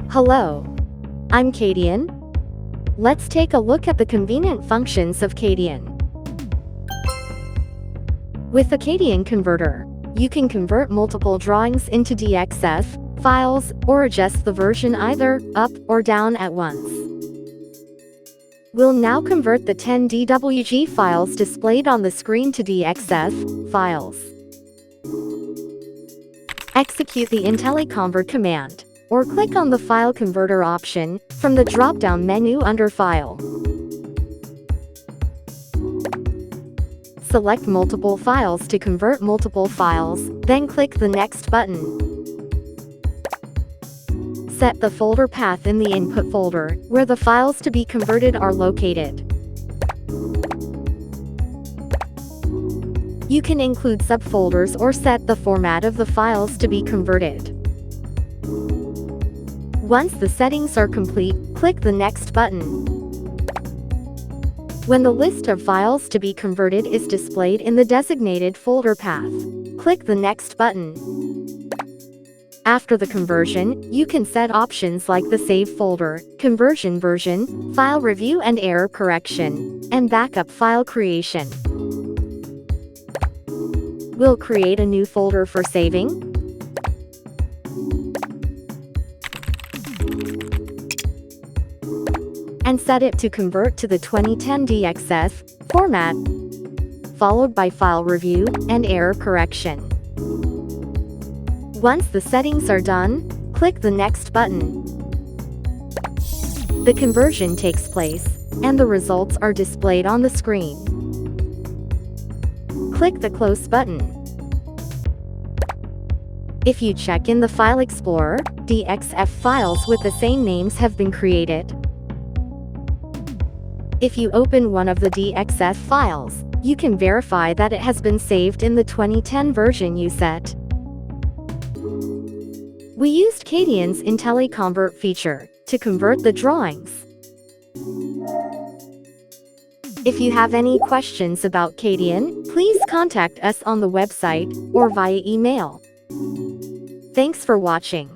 Hello, I'm CADian. Let's take a look at the convenient functions of CADian. With the CADian Converter, you can convert multiple drawings into DXF files or adjust the version either up or down at once. We'll now convert the 10 DWG files displayed on the screen to DXF files. Execute the INTELLICONVERT command, or click on the File Converter option from the drop-down menu under File. Select multiple files to convert multiple files, then click the Next button. Set the folder path in the input folder, where the files to be converted are located. You can include subfolders or set the format of the files to be converted. Once the settings are complete, click the Next button. When the list of files to be converted is displayed in the designated folder path, click the Next button. After the conversion, you can set options like the Save folder, Conversion version, File review and error correction, and Backup file creation. We'll create a new folder for saving. And set it to convert to the 2010 DXF format, followed by File review and error correction. Once the settings are done, click the Next button. The conversion takes place, and the results are displayed on the screen. Click the Close button. If you check in the File Explorer, DXF files with the same names have been created. If you open one of the DXF files, you can verify that it has been saved in the 2010 version you set. We used CADian's INTELLICONVERT feature to convert the drawings. If you have any questions about CADian, please contact us on the website or via email. Thanks for watching.